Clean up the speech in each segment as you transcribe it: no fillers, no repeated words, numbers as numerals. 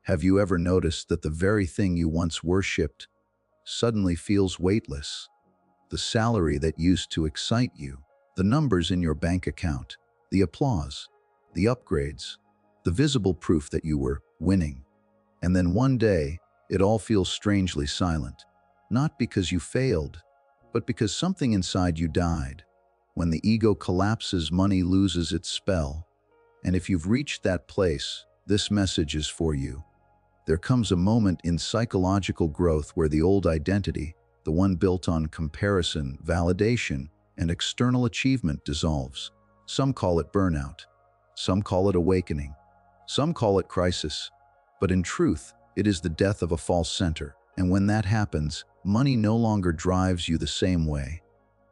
Have you ever noticed that the very thing you once worshipped suddenly feels weightless? The salary that used to excite you, the numbers in your bank account, the applause, the upgrades, the visible proof that you were winning. And then one day, it all feels strangely silent. Not because you failed, but because something inside you died. When the ego collapses, money loses its spell. And if you've reached that place, this message is for you. There comes a moment in psychological growth where the old identity, the one built on comparison, validation, and external achievement, dissolves. Some call it burnout. Some call it awakening. Some call it crisis. But in truth, it is the death of a false center. And when that happens, money no longer drives you the same way.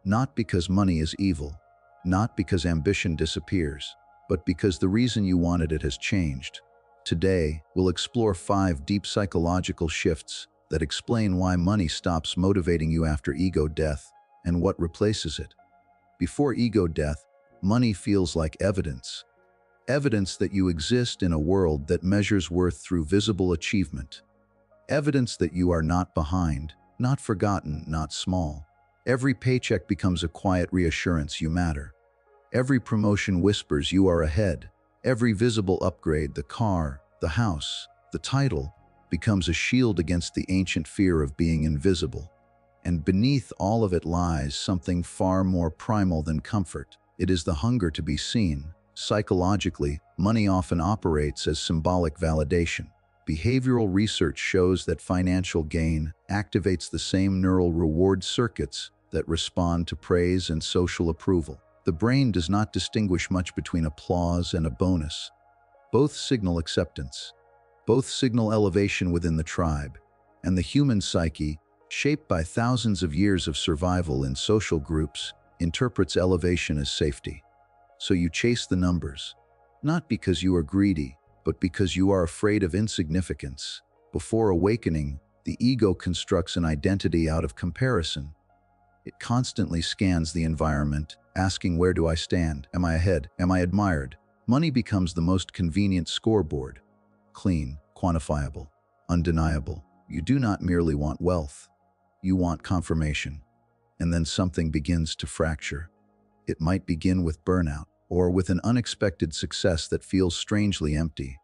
Not because money is evil, not because ambition disappears, but because the reason you wanted it has changed. Today, we'll explore 5 deep psychological shifts that explain why money stops motivating you after ego death and what replaces it. Before ego death, money feels like evidence. Evidence that you exist in a world that measures worth through visible achievement. Evidence that you are not behind, not forgotten, not small. Every paycheck becomes a quiet reassurance you matter. Every promotion whispers you are ahead. Every visible upgrade, the car, the house, the title, becomes a shield against the ancient fear of being invisible. And beneath all of it lies something far more primal than comfort. It is the hunger to be seen. Psychologically, money often operates as symbolic validation. Behavioral research shows that financial gain activates the same neural reward circuits that respond to praise and social approval. The brain does not distinguish much between applause and a bonus. Both signal acceptance. Both signal elevation within the tribe. And the human psyche, shaped by thousands of years of survival in social groups, interprets elevation as safety. So you chase the numbers, not because you are greedy, but because you are afraid of insignificance. Before awakening, the ego constructs an identity out of comparison. It constantly scans the environment, asking, where do I stand? Am I ahead? Am I admired? Money becomes the most convenient scoreboard. Clean, quantifiable, undeniable. You do not merely want wealth. You want confirmation. And then something begins to fracture. It might begin with burnout, or with an unexpected success that feels strangely empty,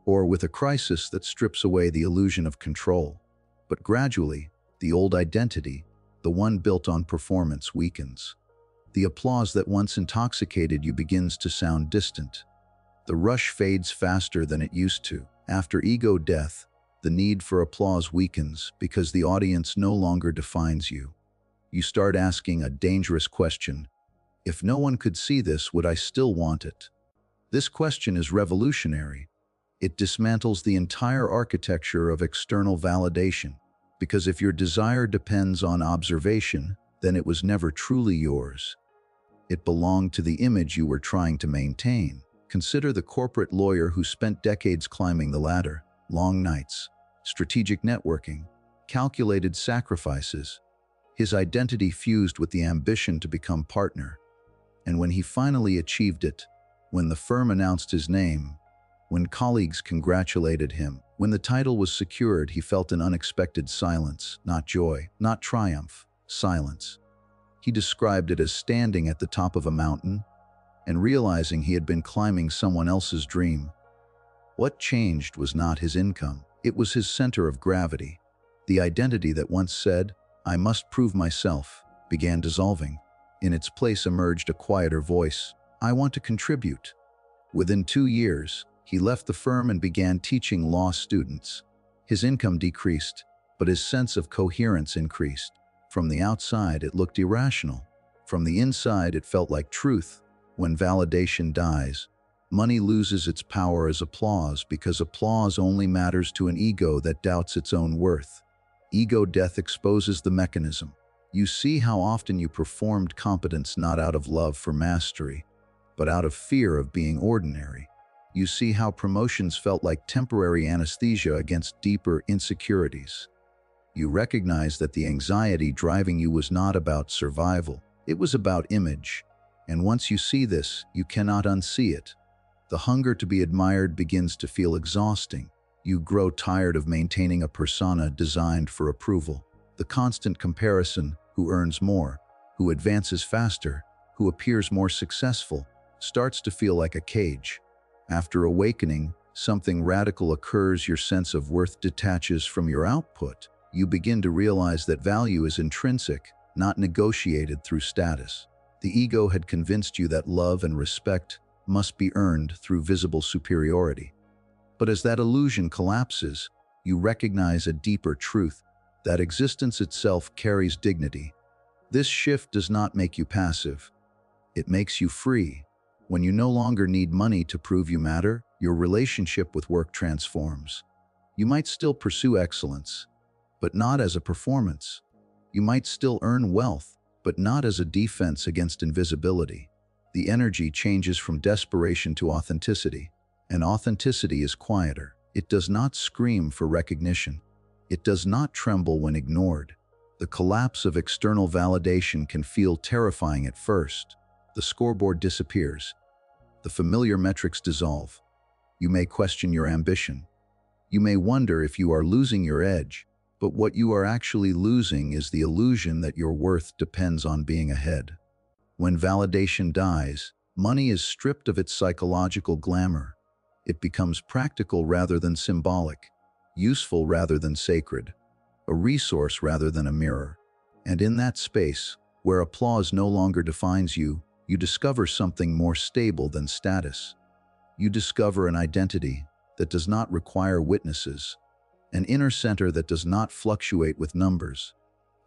or with a crisis that strips away the illusion of control. But gradually, the old identity, the one built on performance, weakens. The applause that once intoxicated you begins to sound distant. The rush fades faster than it used to. After ego death, the need for applause weakens because the audience no longer defines you. You start asking a dangerous question. If no one could see this, would I still want it? This question is revolutionary. It dismantles the entire architecture of external validation. Because if your desire depends on observation, then it was never truly yours. It belonged to the image you were trying to maintain. Consider the corporate lawyer who spent decades climbing the ladder. Long nights, strategic networking, calculated sacrifices. His identity fused with the ambition to become partner. And when he finally achieved it, when the firm announced his name, when colleagues congratulated him, when the title was secured, he felt an unexpected silence, not joy, not triumph, silence. He described it as standing at the top of a mountain and realizing he had been climbing someone else's dream. What changed was not his income, it was his center of gravity. The identity that once said, "I must prove myself," began dissolving. In its place emerged a quieter voice, "I want to contribute." Within 2 years, he left the firm and began teaching law students. His income decreased, but his sense of coherence increased. From the outside, it looked irrational. From the inside, it felt like truth. When validation dies, money loses its power as applause because applause only matters to an ego that doubts its own worth. Ego death exposes the mechanism. You see how often you performed competence not out of love for mastery, but out of fear of being ordinary. You see how promotions felt like temporary anesthesia against deeper insecurities. You recognize that the anxiety driving you was not about survival, it was about image. And once you see this, you cannot unsee it. The hunger to be admired begins to feel exhausting. You grow tired of maintaining a persona designed for approval. The constant comparison, who earns more, who advances faster, who appears more successful, starts to feel like a cage. After awakening, something radical occurs. Your sense of worth detaches from your output. You begin to realize that value is intrinsic, not negotiated through status. The ego had convinced you that love and respect must be earned through visible superiority. But as that illusion collapses, you recognize a deeper truth, that existence itself carries dignity. This shift does not make you passive. It makes you free. When you no longer need money to prove you matter, your relationship with work transforms. You might still pursue excellence, but not as a performance. You might still earn wealth, but not as a defense against invisibility. The energy changes from desperation to authenticity, and authenticity is quieter. It does not scream for recognition. It does not tremble when ignored. The collapse of external validation can feel terrifying at first. The scoreboard disappears. The familiar metrics dissolve. You may question your ambition. You may wonder if you are losing your edge, but what you are actually losing is the illusion that your worth depends on being ahead. When validation dies, money is stripped of its psychological glamour. It becomes practical rather than symbolic, useful rather than sacred, a resource rather than a mirror. And in that space, where applause no longer defines you, you discover something more stable than status. You discover an identity that does not require witnesses, an inner center that does not fluctuate with numbers,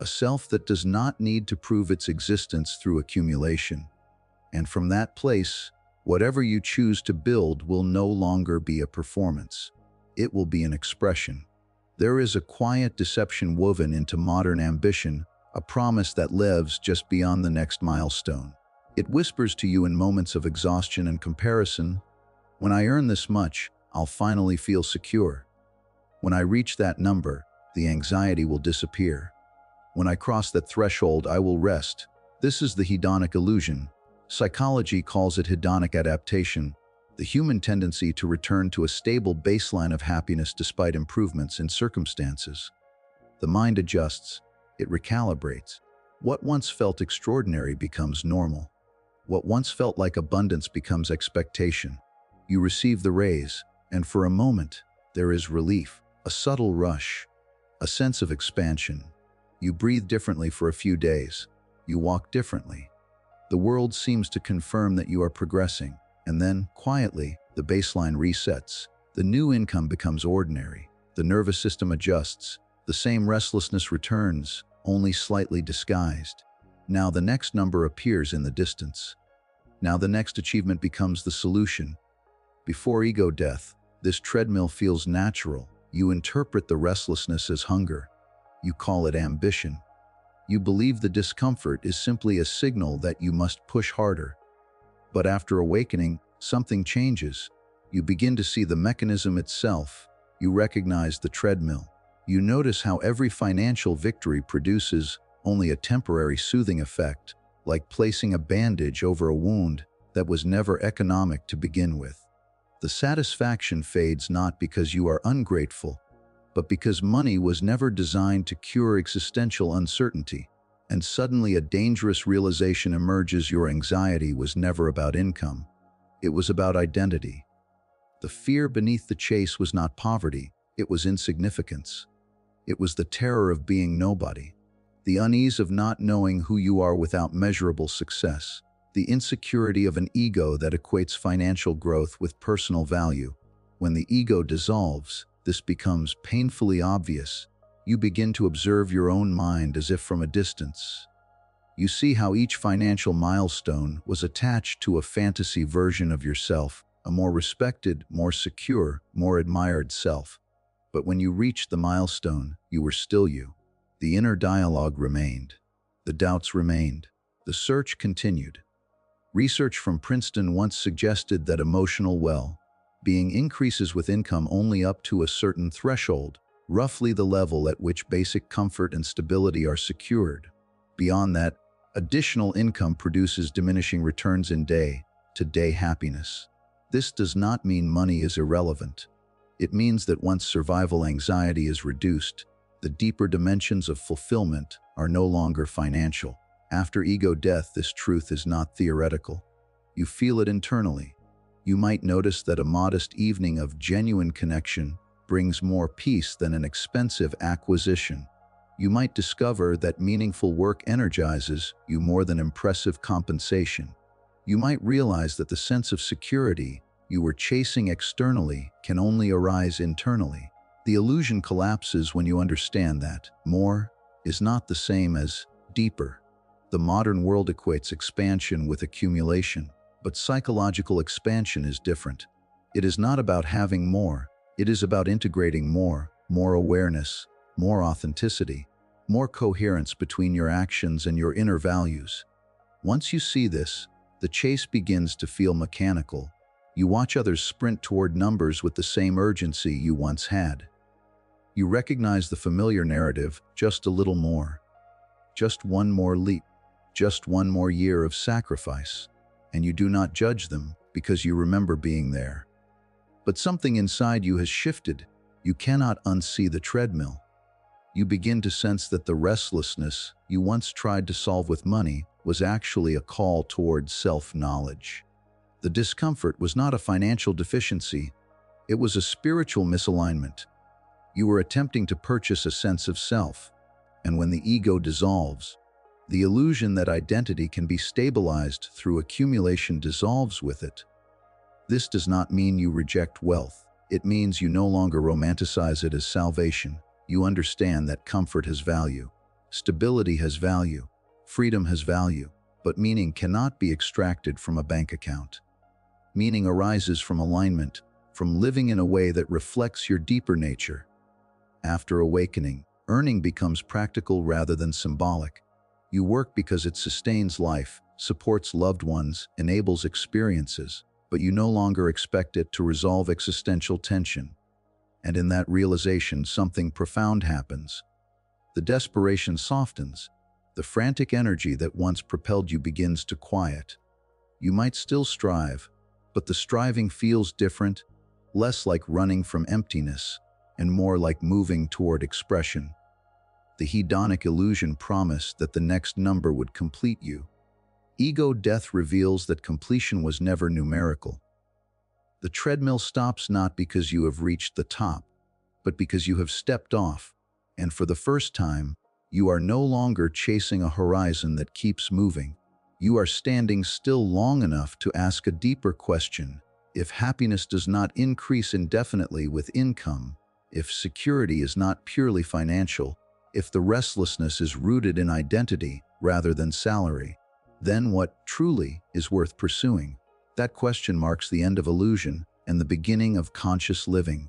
a self that does not need to prove its existence through accumulation. And from that place, whatever you choose to build will no longer be a performance. It will be an expression. There is a quiet deception woven into modern ambition, a promise that lives just beyond the next milestone. It whispers to you in moments of exhaustion and comparison, "When I earn this much, I'll finally feel secure. When I reach that number, the anxiety will disappear. When I cross that threshold, I will rest." This is the hedonic illusion. Psychology calls it hedonic adaptation, the human tendency to return to a stable baseline of happiness despite improvements in circumstances. The mind adjusts, it recalibrates. What once felt extraordinary becomes normal. What once felt like abundance becomes expectation. You receive the raise, and for a moment, there is relief, a subtle rush, a sense of expansion. You breathe differently for a few days. You walk differently. The world seems to confirm that you are progressing, and then, quietly, the baseline resets. The new income becomes ordinary. The nervous system adjusts. The same restlessness returns, only slightly disguised. Now the next number appears in the distance. Now the next achievement becomes the solution. Before ego death, this treadmill feels natural. You interpret the restlessness as hunger. You call it ambition. You believe the discomfort is simply a signal that you must push harder. But after awakening, something changes. You begin to see the mechanism itself. You recognize the treadmill. You notice how every financial victory produces only a temporary soothing effect, like placing a bandage over a wound that was never economic to begin with. The satisfaction fades not because you are ungrateful, but because money was never designed to cure existential uncertainty. And suddenly a dangerous realization emerges: your anxiety was never about income. It was about identity. The fear beneath the chase was not poverty, it was insignificance. It was the terror of being nobody, the unease of not knowing who you are without measurable success, the insecurity of an ego that equates financial growth with personal value. When the ego dissolves, this becomes painfully obvious. You begin to observe your own mind as if from a distance. You see how each financial milestone was attached to a fantasy version of yourself, a more respected, more secure, more admired self. But when you reached the milestone, you were still you. The inner dialogue remained. The doubts remained. The search continued. Research from Princeton once suggested that emotional well-being increases with income only up to a certain threshold, roughly the level at which basic comfort and stability are secured. Beyond that, additional income produces diminishing returns in day-to-day happiness. This does not mean money is irrelevant. It means that once survival anxiety is reduced, the deeper dimensions of fulfillment are no longer financial. After ego death, this truth is not theoretical. You feel it internally. You might notice that a modest evening of genuine connection brings more peace than an expensive acquisition. You might discover that meaningful work energizes you more than impressive compensation. You might realize that the sense of security you were chasing externally can only arise internally. The illusion collapses when you understand that more is not the same as deeper. The modern world equates expansion with accumulation, but psychological expansion is different. It is not about having more, it is about integrating more awareness, more authenticity, more coherence between your actions and your inner values. Once you see this, the chase begins to feel mechanical. You watch others sprint toward numbers with the same urgency you once had. You recognize the familiar narrative, just a little more. Just one more leap. Just one more year of sacrifice. And you do not judge them because you remember being there. But something inside you has shifted. You cannot unsee the treadmill. You begin to sense that the restlessness you once tried to solve with money was actually a call toward self-knowledge. The discomfort was not a financial deficiency, it was a spiritual misalignment. You were attempting to purchase a sense of self, and when the ego dissolves, the illusion that identity can be stabilized through accumulation dissolves with it. This does not mean you reject wealth. It means you no longer romanticize it as salvation. You understand that comfort has value, stability has value, freedom has value, but meaning cannot be extracted from a bank account. Meaning arises from alignment, from living in a way that reflects your deeper nature. After awakening, earning becomes practical rather than symbolic. You work because it sustains life, supports loved ones, enables experiences, but you no longer expect it to resolve existential tension. And in that realization, something profound happens. The desperation softens. The frantic energy that once propelled you begins to quiet. You might still strive, but the striving feels different, less like running from emptiness, and more like moving toward expression. The hedonic illusion promised that the next number would complete you. Ego death reveals that completion was never numerical. The treadmill stops not because you have reached the top, but because you have stepped off, and for the first time, you are no longer chasing a horizon that keeps moving. You are standing still long enough to ask a deeper question. If happiness does not increase indefinitely with income, if security is not purely financial, if the restlessness is rooted in identity rather than salary, then what truly is worth pursuing? That question marks the end of illusion and the beginning of conscious living.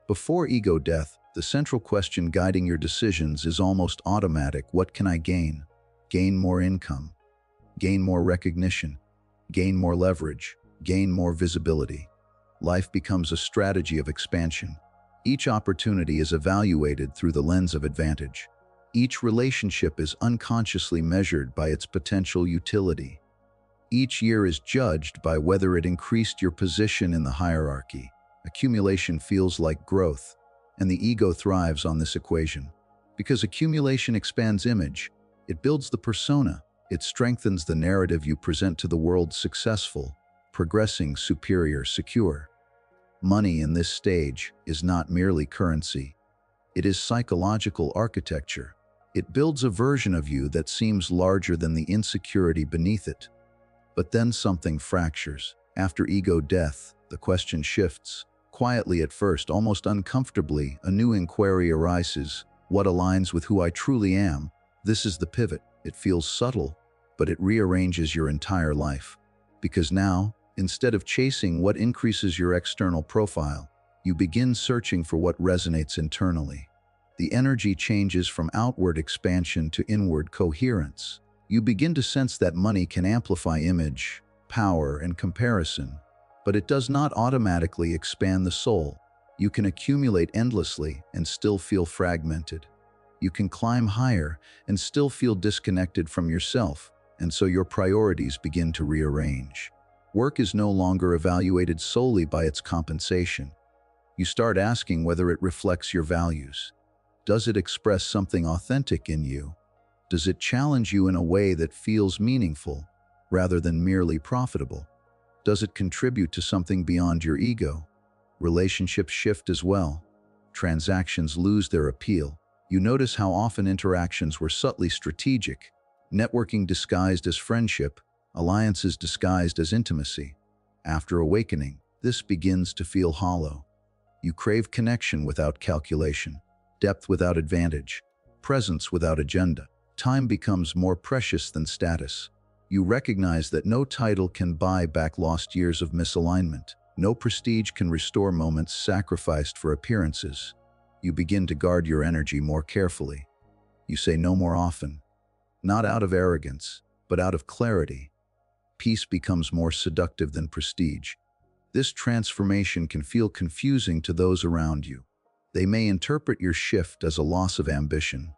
Before ego death, the central question guiding your decisions is almost automatic. What can I gain? Gain more income. Gain more recognition. Gain more leverage. Gain more visibility. Life becomes a strategy of expansion. Each opportunity is evaluated through the lens of advantage. Each relationship is unconsciously measured by its potential utility. Each year is judged by whether it increased your position in the hierarchy. Accumulation feels like growth, and the ego thrives on this equation. Because accumulation expands image, it builds the persona, it strengthens the narrative you present to the world: successful, progressing, superior, secure. Money in this stage is not merely currency. It is psychological architecture. It builds a version of you that seems larger than the insecurity beneath it. But then something fractures. After ego death, the question shifts. Quietly at first, almost uncomfortably, a new inquiry arises. What aligns with who I truly am? This is the pivot. It feels subtle, but it rearranges your entire life. Because now, instead of chasing what increases your external profile, you begin searching for what resonates internally. The energy changes from outward expansion to inward coherence. You begin to sense that money can amplify image, power, and comparison, but it does not automatically expand the soul. You can accumulate endlessly and still feel fragmented. You can climb higher and still feel disconnected from yourself, and so your priorities begin to rearrange. Work is no longer evaluated solely by its compensation. You start asking whether it reflects your values. Does it express something authentic in you? Does it challenge you in a way that feels meaningful rather than merely profitable? Does it contribute to something beyond your ego? Relationships shift as well. Transactions lose their appeal. You notice how often interactions were subtly strategic, networking disguised as friendship, alliances disguised as intimacy. After awakening, this begins to feel hollow. You crave connection without calculation, depth without advantage, presence without agenda. Time becomes more precious than status. You recognize that no title can buy back lost years of misalignment. No prestige can restore moments sacrificed for appearances. You begin to guard your energy more carefully. You say no more often, not out of arrogance, but out of clarity. Peace becomes more seductive than prestige. This transformation can feel confusing to those around you. They may interpret your shift as a loss of ambition.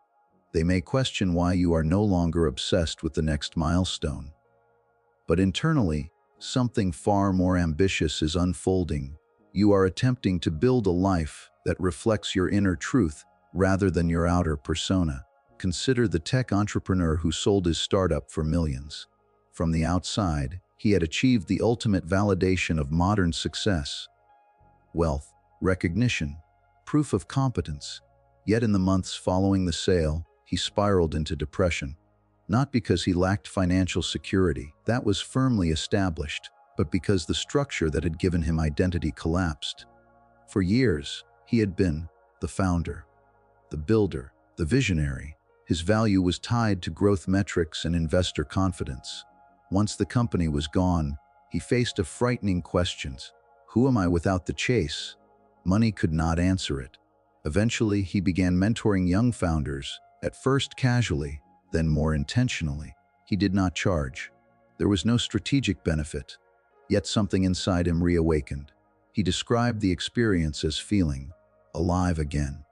They may question why you are no longer obsessed with the next milestone. But internally, something far more ambitious is unfolding. You are attempting to build a life that reflects your inner truth rather than your outer persona. Consider the tech entrepreneur who sold his startup for millions. From the outside, he had achieved the ultimate validation of modern success: wealth, recognition, proof of competence. Yet in the months following the sale, he spiraled into depression. Not because he lacked financial security, that was firmly established, but because the structure that had given him identity collapsed. For years, he had been the founder, the builder, the visionary. His value was tied to growth metrics and investor confidence. Once the company was gone, he faced a frightening question: who am I without the chase? Money could not answer it. Eventually, he began mentoring young founders, at first casually, then more intentionally. He did not charge. There was no strategic benefit, yet something inside him reawakened. He described the experience as feeling alive again.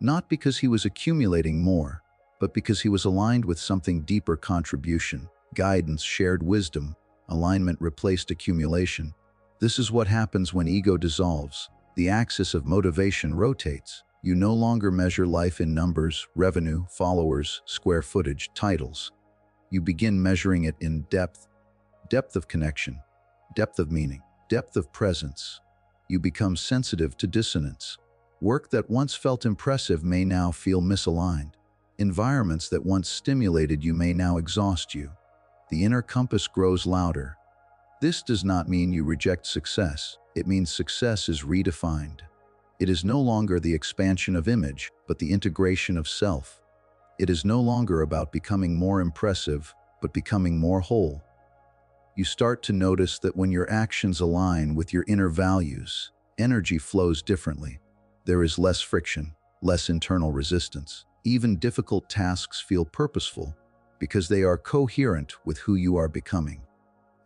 Not because he was accumulating more, but because he was aligned with something deeper: contribution, guidance, shared wisdom. Alignment replaced accumulation. This is what happens when ego dissolves. The axis of motivation rotates. You no longer measure life in numbers, revenue, followers, square footage, titles. You begin measuring it in depth. Depth of connection, depth of meaning, depth of presence. You become sensitive to dissonance. Work that once felt impressive may now feel misaligned. Environments that once stimulated you may now exhaust you. The inner compass grows louder. This does not mean you reject success. It means success is redefined. It is no longer the expansion of image, but the integration of self. It is no longer about becoming more impressive, but becoming more whole. You start to notice that when your actions align with your inner values, energy flows differently. There is less friction, less internal resistance. Even difficult tasks feel purposeful because they are coherent with who you are becoming.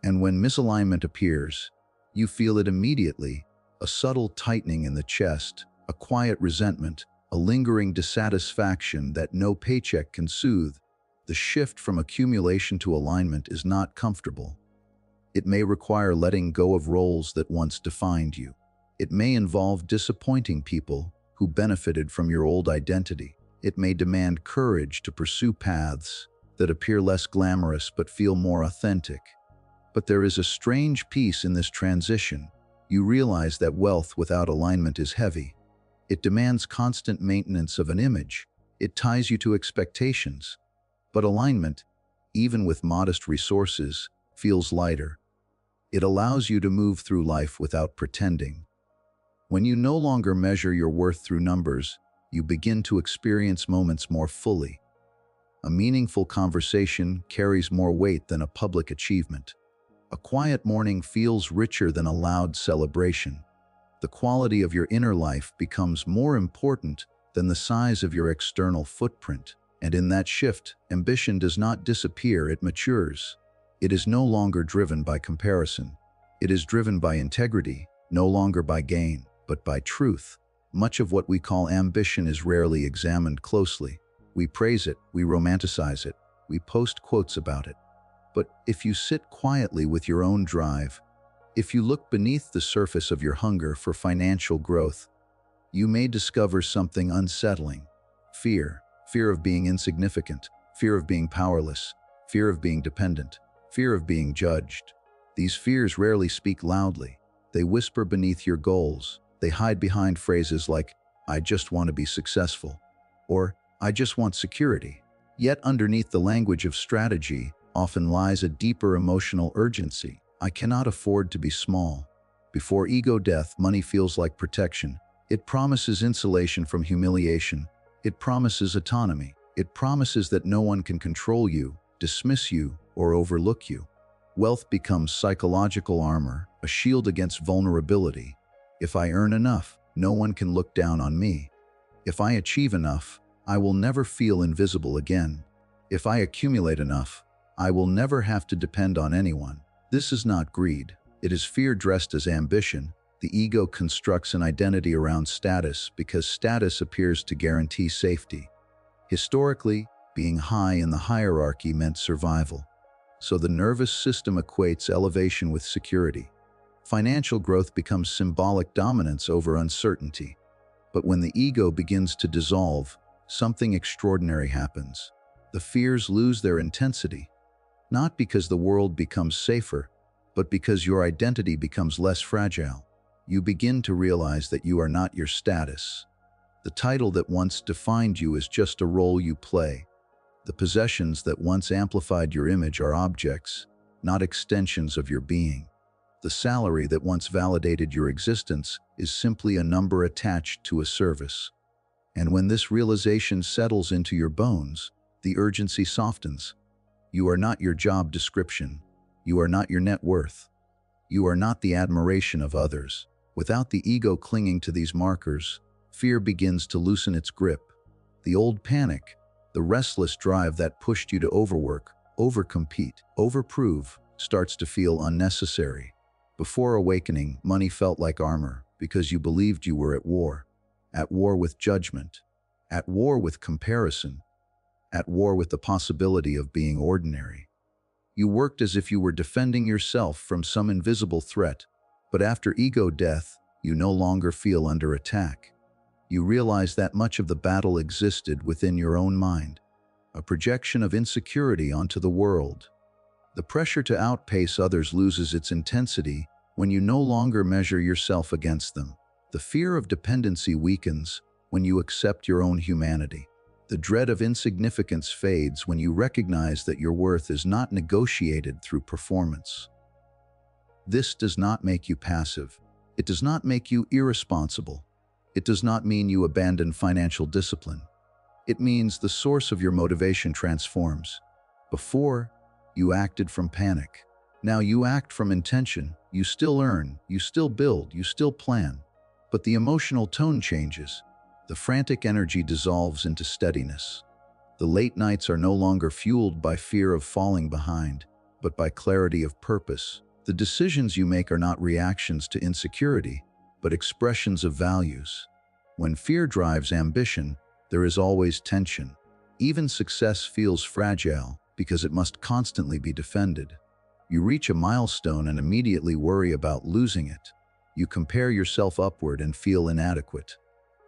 And when misalignment appears, you feel it immediately: a subtle tightening in the chest, a quiet resentment, a lingering dissatisfaction that no paycheck can soothe. The shift from accumulation to alignment is not comfortable. It may require letting go of roles that once defined you. It may involve disappointing people who benefited from your old identity. It may demand courage to pursue paths that appear less glamorous but feel more authentic. But there is a strange peace in this transition. You realize that wealth without alignment is heavy. It demands constant maintenance of an image. It ties you to expectations. But alignment, even with modest resources, feels lighter. It allows you to move through life without pretending. When you no longer measure your worth through numbers, you begin to experience moments more fully. A meaningful conversation carries more weight than a public achievement. A quiet morning feels richer than a loud celebration. The quality of your inner life becomes more important than the size of your external footprint. And in that shift, ambition does not disappear, it matures. It is no longer driven by comparison. It is driven by integrity, no longer by gain, but by truth. Much of what we call ambition is rarely examined closely. We praise it, we romanticize it, we post quotes about it. But if you sit quietly with your own drive, If you look beneath the surface of your hunger for financial growth, you may discover something unsettling. Fear. Fear of being insignificant, fear of being powerless, fear of being dependent, fear of being judged. These fears rarely speak loudly. They whisper beneath your goals. They hide behind phrases like, "I just want to be successful," or "I just want security." Yet underneath the language of strategy often lies a deeper emotional urgency. I cannot afford to be small. Before ego death, money feels like protection. It promises insulation from humiliation. It promises autonomy. It promises that no one can control you, dismiss you, or overlook you. Wealth becomes psychological armor, a shield against vulnerability. If I earn enough, no one can look down on me. If I achieve enough, I will never feel invisible again. If I accumulate enough, I will never have to depend on anyone. This is not greed. It is fear dressed as ambition. The ego constructs an identity around status because status appears to guarantee safety. Historically, being high in the hierarchy meant survival. So the nervous system equates elevation with security. Financial growth becomes symbolic dominance over uncertainty. But when the ego begins to dissolve, something extraordinary happens. The fears lose their intensity, not because the world becomes safer, but because your identity becomes less fragile. You begin to realize that you are not your status. The title that once defined you is just a role you play. The possessions that once amplified your image are objects, not extensions of your being. The salary that once validated your existence is simply a number attached to a service. And when this realization settles into your bones, the urgency softens. You are not your job description. You are not your net worth. You are not the admiration of others. Without the ego clinging to these markers, fear begins to loosen its grip. The old panic, the restless drive that pushed you to overwork, overcompete, overprove, starts to feel unnecessary. Before awakening, money felt like armor because you believed you were at war with judgment, at war with comparison, at war with the possibility of being ordinary. You worked as if you were defending yourself from some invisible threat, but after ego death, you no longer feel under attack. You realize that much of the battle existed within your own mind, a projection of insecurity onto the world. The pressure to outpace others loses its intensity when you no longer measure yourself against them. The fear of dependency weakens when you accept your own humanity. The dread of insignificance fades when you recognize that your worth is not negotiated through performance. This does not make you passive. It does not make you irresponsible. It does not mean you abandon financial discipline. It means the source of your motivation transforms. Before, you acted from panic. Now you act from intention. You still earn, you still build, you still plan. But the emotional tone changes. The frantic energy dissolves into steadiness. The late nights are no longer fueled by fear of falling behind, but by clarity of purpose. The decisions you make are not reactions to insecurity, but expressions of values. When fear drives ambition, there is always tension. Even success feels fragile because it must constantly be defended. You reach a milestone and immediately worry about losing it. You compare yourself upward and feel inadequate.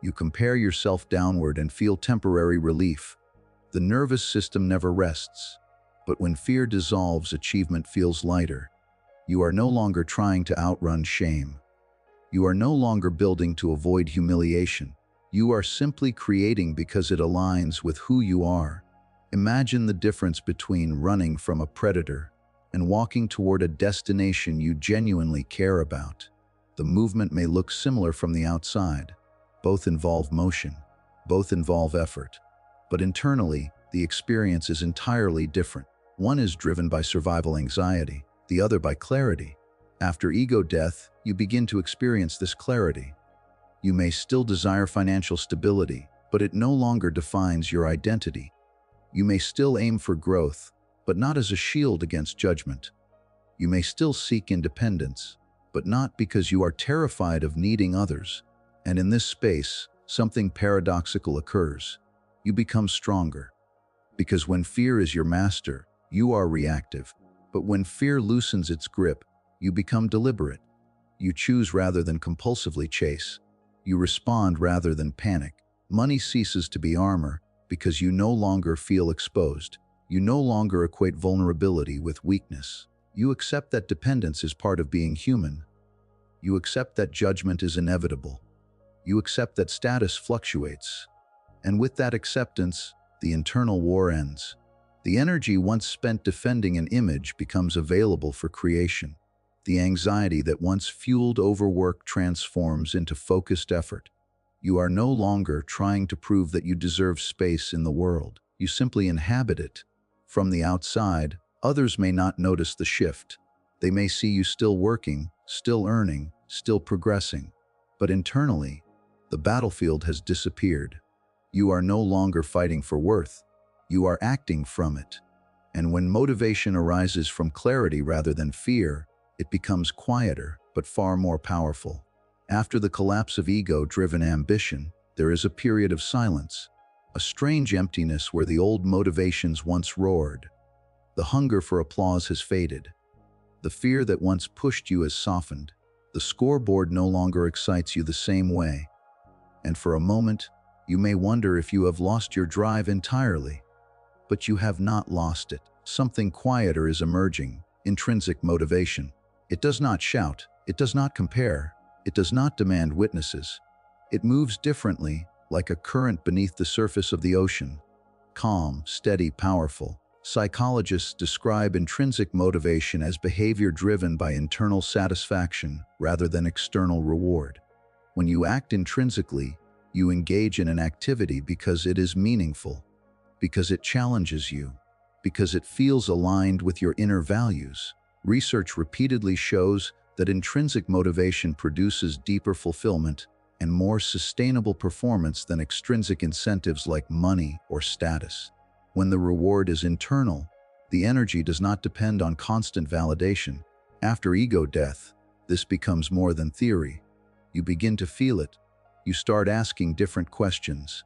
You compare yourself downward and feel temporary relief. The nervous system never rests. But when fear dissolves, achievement feels lighter. You are no longer trying to outrun shame. You are no longer building to avoid humiliation. You are simply creating because it aligns with who you are. Imagine the difference between running from a predator and walking toward a destination you genuinely care about. The movement may look similar from the outside. Both involve motion. Both involve effort. But internally, the experience is entirely different. One is driven by survival anxiety, the other by clarity. After ego death, you begin to experience this clarity. You may still desire financial stability, but it no longer defines your identity. You may still aim for growth, but not as a shield against judgment. You may still seek independence, but not because you are terrified of needing others. And in this space, something paradoxical occurs. You become stronger. Because when fear is your master, you are reactive. But when fear loosens its grip, You become deliberate. You choose rather than compulsively chase. You respond rather than panic. Money ceases to be armor because you no longer feel exposed. You no longer equate vulnerability with weakness. You accept that dependence is part of being human. You accept that judgment is inevitable. You accept that status fluctuates. And with that acceptance, the internal war ends. The energy once spent defending an image becomes available for creation. The anxiety that once fueled overwork transforms into focused effort. You are no longer trying to prove that you deserve space in the world. You simply inhabit it. From the outside, others may not notice the shift. They may see you still working, still earning, still progressing. But internally, the battlefield has disappeared. You are no longer fighting for worth. You are acting from it. And when motivation arises from clarity rather than fear, it becomes quieter, but far more powerful. After the collapse of ego-driven ambition, there is a period of silence, a strange emptiness where the old motivations once roared. The hunger for applause has faded. The fear that once pushed you has softened. The scoreboard no longer excites you the same way. And for a moment, you may wonder if you have lost your drive entirely. But you have not lost it. Something quieter is emerging, intrinsic motivation. It does not shout, it does not compare, it does not demand witnesses. It moves differently, like a current beneath the surface of the ocean. Calm, steady, powerful. Psychologists describe intrinsic motivation as behavior driven by internal satisfaction rather than external reward. When you act intrinsically, you engage in an activity because it is meaningful, because it challenges you, because it feels aligned with your inner values. Research repeatedly shows that intrinsic motivation produces deeper fulfillment and more sustainable performance than extrinsic incentives like money or status. When the reward is internal, the energy does not depend on constant validation. After ego death, this becomes more than theory. You begin to feel it. You start asking different questions.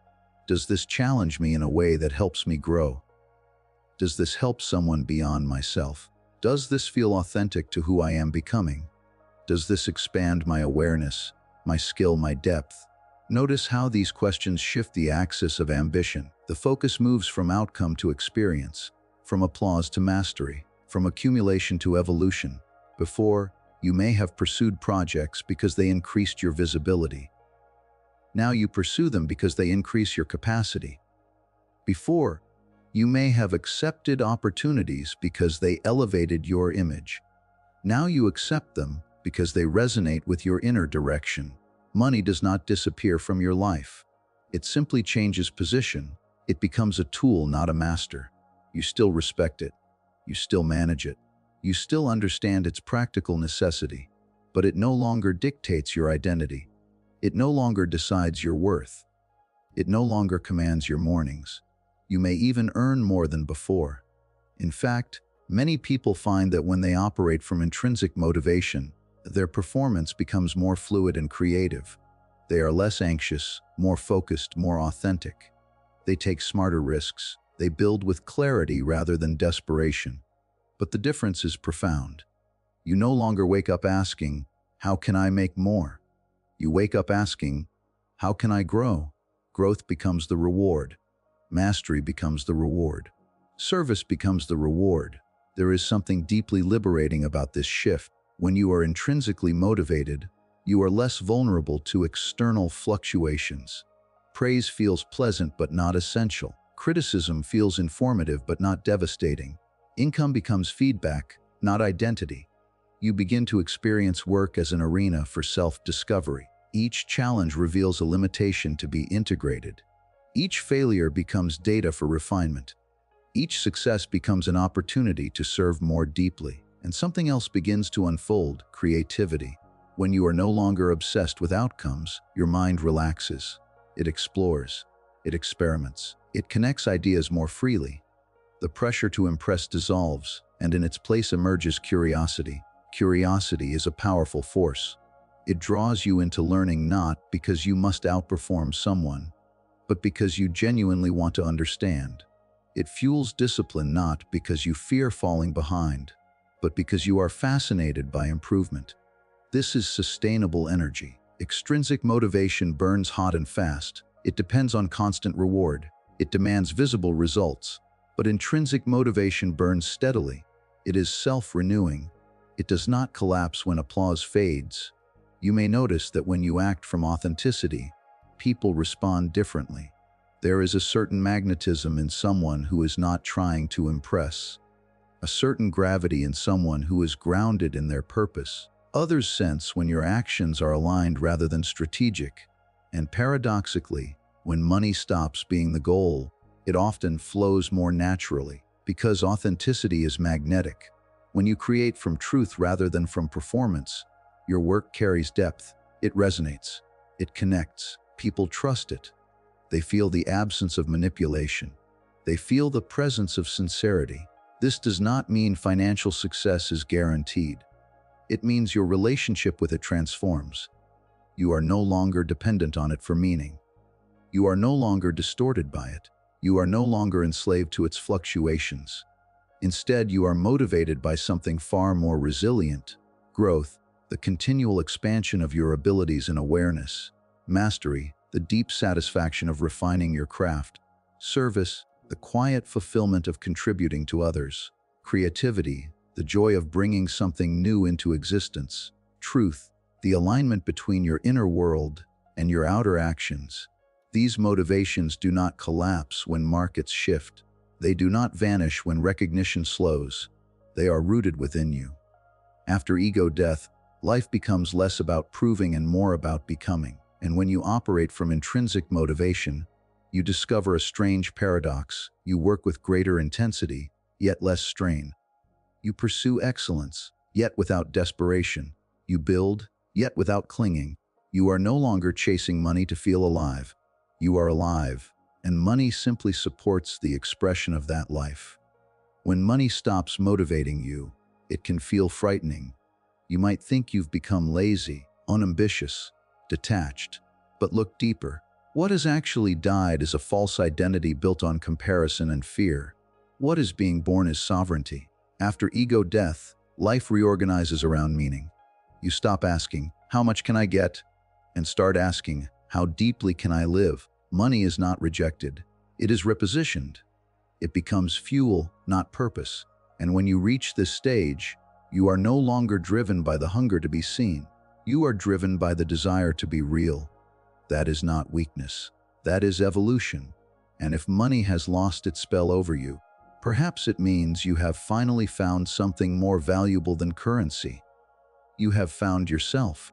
Does this challenge me in a way that helps me grow? Does this help someone beyond myself? Does this feel authentic to who I am becoming? Does this expand my awareness, my skill, my depth? Notice how these questions shift the axis of ambition. The focus moves from outcome to experience, from applause to mastery, from accumulation to evolution. Before, you may have pursued projects because they increased your visibility. Now you pursue them because they increase your capacity. Before, you may have accepted opportunities because they elevated your image. Now you accept them because they resonate with your inner direction. Money does not disappear from your life. It simply changes position. It becomes a tool, not a master. You still respect it. You still manage it. You still understand its practical necessity. But it no longer dictates your identity. It no longer decides your worth. It no longer commands your mornings. You may even earn more than before. In fact, many people find that when they operate from intrinsic motivation, their performance becomes more fluid and creative. They are less anxious, more focused, more authentic. They take smarter risks. They build with clarity rather than desperation. But the difference is profound. You no longer wake up asking, "How can I make more?" You wake up asking, "How can I grow?" Growth becomes the reward. Mastery becomes the reward. Service becomes the reward. There is something deeply liberating about this shift. When you are intrinsically motivated, you are less vulnerable to external fluctuations. Praise feels pleasant but not essential. Criticism feels informative but not devastating. Income becomes feedback, not identity. You begin to experience work as an arena for self-discovery. Each challenge reveals a limitation to be integrated. Each failure becomes data for refinement. Each success becomes an opportunity to serve more deeply. And something else begins to unfold: creativity. When you are no longer obsessed with outcomes, your mind relaxes. It explores. It experiments. It connects ideas more freely. The pressure to impress dissolves, and in its place emerges curiosity. Curiosity is a powerful force. It draws you into learning not because you must outperform someone, but because you genuinely want to understand. It fuels discipline not because you fear falling behind, but because you are fascinated by improvement. This is sustainable energy. Extrinsic motivation burns hot and fast. It depends on constant reward. It demands visible results. But intrinsic motivation burns steadily. It is self-renewing. It does not collapse when applause fades. You may notice that when you act from authenticity, people respond differently. There is a certain magnetism in someone who is not trying to impress, a certain gravity in someone who is grounded in their purpose. Others sense when your actions are aligned rather than strategic. And paradoxically, when money stops being the goal, it often flows more naturally, because authenticity is magnetic. When you create from truth rather than from performance, your work carries depth. It resonates. It connects. People trust it. They feel the absence of manipulation. They feel the presence of sincerity. This does not mean financial success is guaranteed. It means your relationship with it transforms. You are no longer dependent on it for meaning. You are no longer distorted by it. You are no longer enslaved to its fluctuations. Instead, you are motivated by something far more resilient: growth, the continual expansion of your abilities and awareness; mastery, the deep satisfaction of refining your craft; service, the quiet fulfillment of contributing to others; creativity, the joy of bringing something new into existence; truth, the alignment between your inner world and your outer actions. These motivations do not collapse when markets shift. They do not vanish when recognition slows. They are rooted within you. After ego death, life becomes less about proving and more about becoming. And when you operate from intrinsic motivation, you discover a strange paradox. You work with greater intensity, yet less strain. You pursue excellence, yet without desperation. You build, yet without clinging. You are no longer chasing money to feel alive. You are alive, and money simply supports the expression of that life. When money stops motivating you, it can feel frightening. You might think you've become lazy, unambitious, detached. But look deeper. What has actually died is a false identity built on comparison and fear. What is being born is sovereignty. After ego death, life reorganizes around meaning. You stop asking, "How much can I get?" and start asking, "How deeply can I live?" Money is not rejected. It is repositioned. It becomes fuel, not purpose. And when you reach this stage, you are no longer driven by the hunger to be seen. You are driven by the desire to be real. That is not weakness. That is evolution. And if money has lost its spell over you, perhaps it means you have finally found something more valuable than currency. You have found yourself.